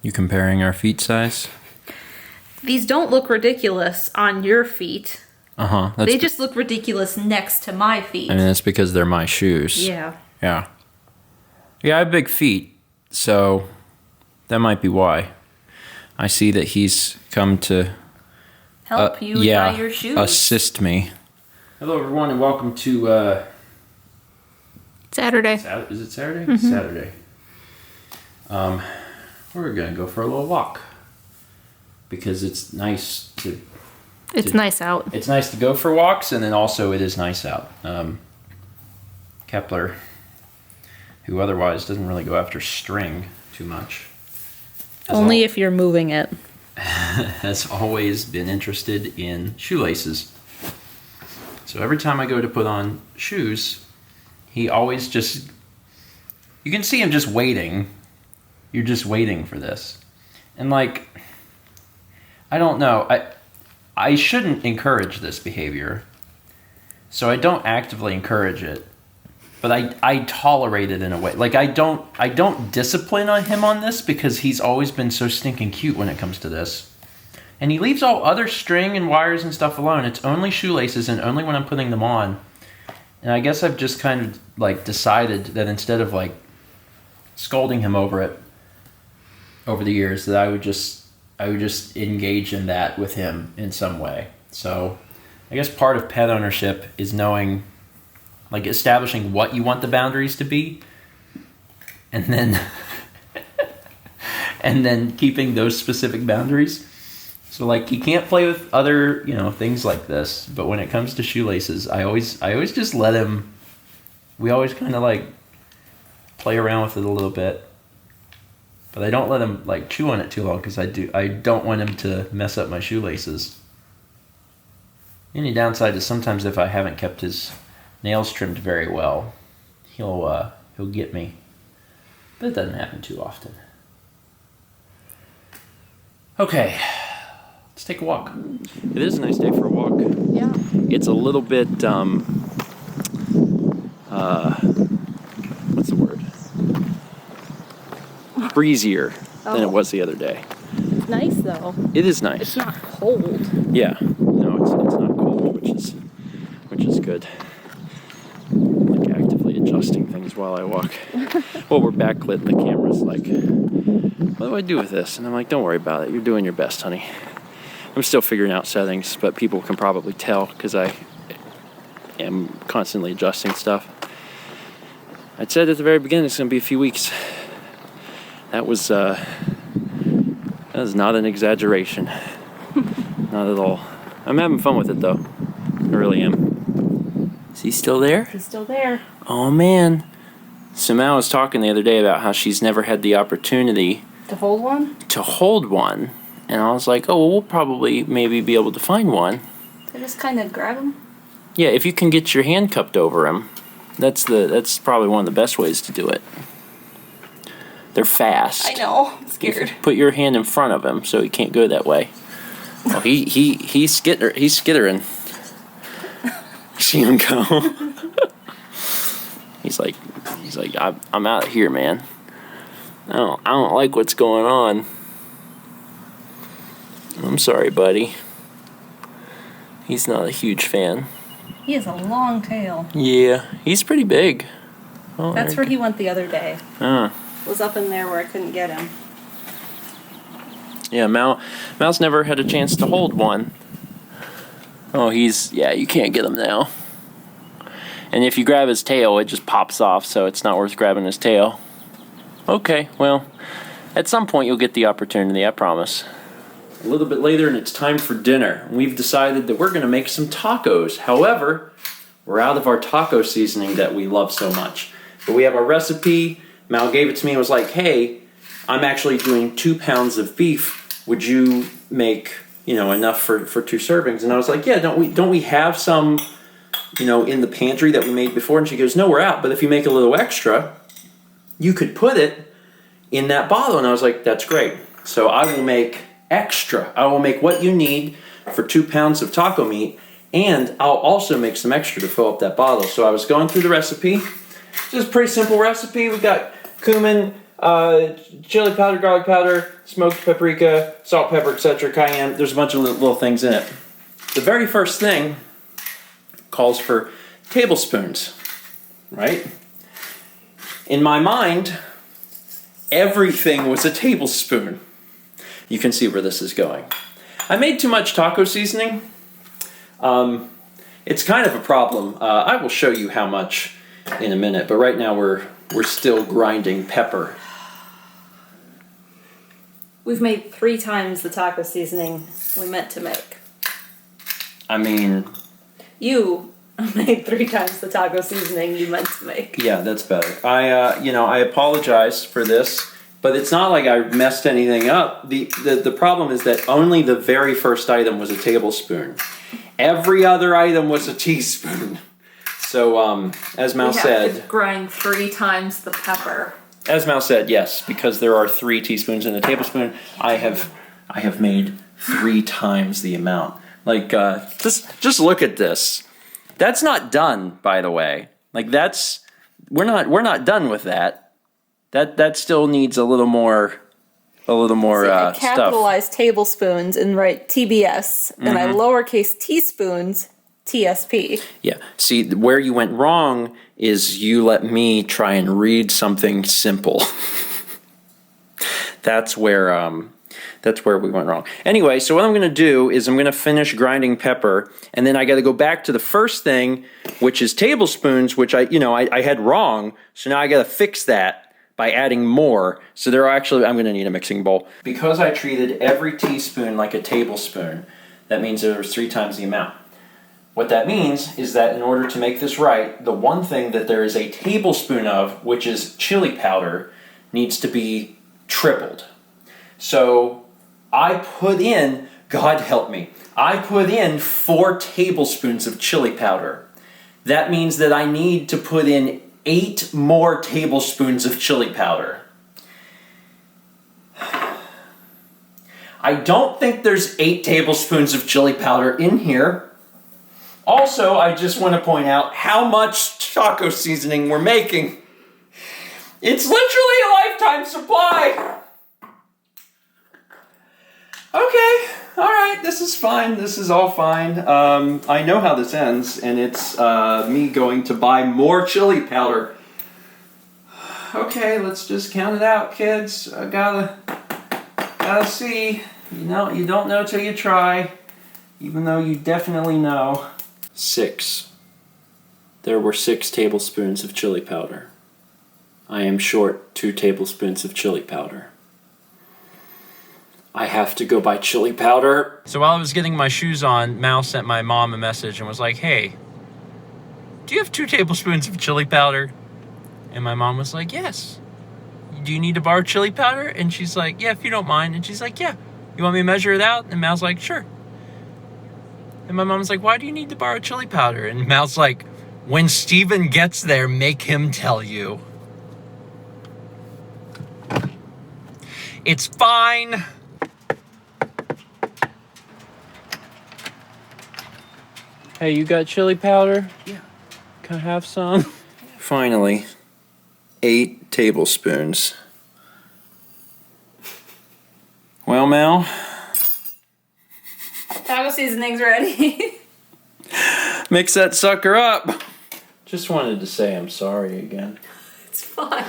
You comparing our feet size? These don't look ridiculous on your feet. Uh-huh. They just look ridiculous next to my feet. I mean, that's because they're my shoes. Yeah. Yeah. Yeah, I have big feet, so that might be why. I see that he's come to help you tie your shoes. Assist me. Hello, everyone, and welcome to Saturday. Is it Saturday? Mm-hmm. Saturday. We're gonna go for a little walk because it's nice to. It's nice out. It's nice to go for walks, and then also it is nice out. Kepler, who otherwise doesn't really go after string too much, Only if you're moving it. has always been interested in shoelaces. So every time I go to put on shoes, he always just, you can see him just waiting. You're just waiting for this. And like, I don't know, I shouldn't encourage this behavior. So I don't actively encourage it. But I tolerate it in a way. Like I don't discipline on him on this because he's always been so stinking cute when it comes to this. And he leaves all other string and wires and stuff alone. It's only shoelaces and only when I'm putting them on. And I guess I've just kind of like decided that instead of like scolding him over it over the years, that I would just engage in that with him in some way. So I guess part of pet ownership is knowing, like establishing what you want the boundaries to be, and then and then keeping those specific boundaries. So like he can't play with other, things like this, but when it comes to shoelaces, I always just let him. We always kind of like play around with it a little bit, but I don't let him like chew on it too long because I don't want him to mess up my shoelaces. The only downside is sometimes if I haven't kept his nails trimmed very well, he'll get me, but it doesn't happen too often. Okay, let's take a walk. It is a nice day for a walk. Yeah. It's a little bit what's the word? Breezier than it was the other day. It's nice though. It is nice. It's not cold. Yeah, no, it's not cold, which is good. Like actively adjusting things while I walk. Well, we're backlit and the camera's like, what do I do with this? And I'm like, don't worry about it. You're doing your best, honey. I'm still figuring out settings, but people can probably tell because I am constantly adjusting stuff. I said at the very beginning it's going to be a few weeks. That was not an exaggeration. Not at all. I'm having fun with it though. I really am. Is he still there? He's still there. Oh man. So Mal was talking the other day about how she's never had the opportunity To hold one? to hold one. And I was like, oh, well, we'll probably maybe be able to find one. So just kind of grab him? Yeah, if you can get your hand cupped over him, that's probably one of the best ways to do it. They're fast. I know. I'm scared. Put your hand in front of him so he can't go that way. Oh, he's skittering. See him go. He's like, I'm out of here, man. I don't like what's going on. I'm sorry, buddy. He's not a huge fan. He has a long tail. Yeah, he's pretty big. Oh, That's where he went the other day. Ah. Was up in there where I couldn't get him. Yeah, Mal's never had a chance to hold one. Oh, you can't get him now. And if you grab his tail, it just pops off, so it's not worth grabbing his tail. Okay, well, at some point you'll get the opportunity, I promise. A little bit later and it's time for dinner. We've decided that we're going to make some tacos. However, we're out of our taco seasoning that we love so much. But we have a recipe. Mal gave it to me and was like, hey, I'm actually doing 2 pounds of beef. Would you make, enough for 2 servings? And I was like, yeah, don't we have some, in the pantry that we made before? And she goes, no, we're out. But if you make a little extra, you could put it in that bottle. And I was like, that's great. So I will make extra. I will make what you need for 2 pounds of taco meat, and I'll also make some extra to fill up that bottle. So I was going through the recipe. This is a pretty simple recipe. We got cumin, chili powder, garlic powder, smoked paprika, salt, pepper, etc., cayenne. There's a bunch of little things in it. The very first thing calls for tablespoons, right? In my mind, everything was a tablespoon. You can see where this is going. I made too much taco seasoning. It's kind of a problem. I will show you how much in a minute, but right now we're still grinding pepper. We've made 3 times the taco seasoning we meant to make. I mean... You made 3 times the taco seasoning you meant to make. Yeah, that's better. I apologize for this, but it's not like I messed anything up. The problem is that only the very first item was a tablespoon. Every other item was a teaspoon. So, as Mal said... We have to grind 3 times the pepper. As Mal said, yes, because there are 3 teaspoons in a tablespoon, I have made 3 times the amount. Like, just look at this. That's not done, by the way. Like, we're not done with that. That still needs a little more I stuff. capitalize tablespoons and write TBS, and I lowercase teaspoons TSP. Yeah. See, where you went wrong is you let me try and read something simple. That's where we went wrong. Anyway, so what I'm going to do is I'm going to finish grinding pepper, and then I got to go back to the first thing, which is tablespoons, which I had wrong. So now I got to fix that by adding more. So I'm going to need a mixing bowl. Because I treated every teaspoon like a tablespoon, that means there was 3 times the amount. What that means is that in order to make this right, the one thing that there is a tablespoon of, which is chili powder, needs to be tripled. So I put in, God help me, I put in 4 tablespoons of chili powder. That means that I need to put in 8 more tablespoons of chili powder. I don't think there's 8 tablespoons of chili powder in here. Also, I just want to point out how much taco seasoning we're making. It's literally a lifetime supply. Okay, all right, this is fine. This is all fine. I know how this ends, and it's me going to buy more chili powder. Okay, let's just count it out, kids. I gotta see. You don't know till you try, even though you definitely know. 6. There were 6 tablespoons of chili powder. I am short 2 tablespoons of chili powder. I have to go buy chili powder. So while I was getting my shoes on, Mal sent my mom a message and was like, "Hey, do you have 2 tablespoons of chili powder?" And my mom was like, "Yes." "Do you need to borrow chili powder?" And she's like, "Yeah, if you don't mind." And she's like, "Yeah. You want me to measure it out?" And Mal's like, "Sure." And my mom's like, "Why do you need to borrow chili powder?" And Mal's like, "When Steven gets there, make him tell you." It's fine. Hey, you got chili powder? Yeah. Can I have some? Finally, 8 tablespoons. Well, Mal? Taco seasoning's ready. Mix that sucker up. Just wanted to say I'm sorry again. It's fine.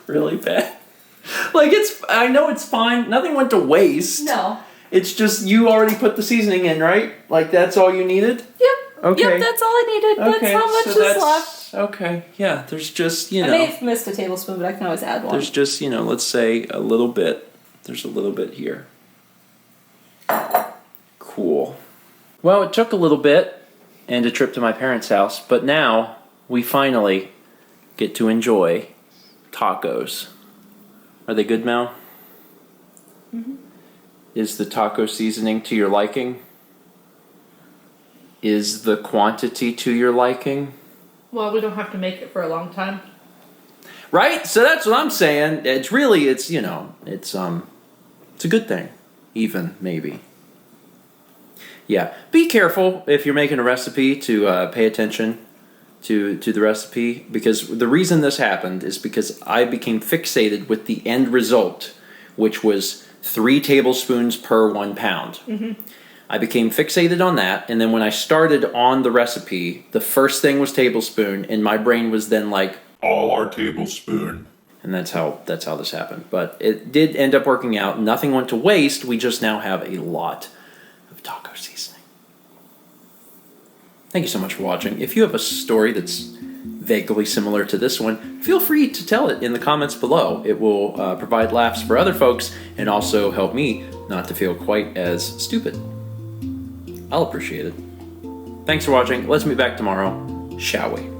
Really bad. Like, I know it's fine. Nothing went to waste. No. It's just you already put the seasoning in, right? Like, that's all you needed? Yep. Okay. Yep, that's all I needed. Okay, That's how much so is left. Okay, yeah, there's just, I may have missed a tablespoon, but I can always add one. There's just, let's say a little bit. There's a little bit here. Cool. Well, it took a little bit and a trip to my parents' house, but now we finally get to enjoy tacos. Are they good, Mel? Mm-hmm. Is the taco seasoning to your liking? Is the quantity to your liking? Well, we don't have to make it for a long time. Right? So that's what I'm saying. It's really, it's a good thing. Even, maybe. Yeah. Be careful if you're making a recipe to pay attention to the recipe, because the reason this happened is because I became fixated with the end result, which was 3 tablespoons per 1 pound. I became fixated on that, and then when I started on the recipe, the first thing was tablespoon, and my brain was then like, all our tablespoon. and that's how this happened. But it did end up working out. Nothing went to waste. We just now have a lot of taco seasoning. Thank you so much for watching. If you have a story that's vaguely similar to this one, feel free to tell it in the comments below. It will provide laughs for other folks and also help me not to feel quite as stupid. I'll appreciate it. Thanks for watching. Let's meet back tomorrow, shall we?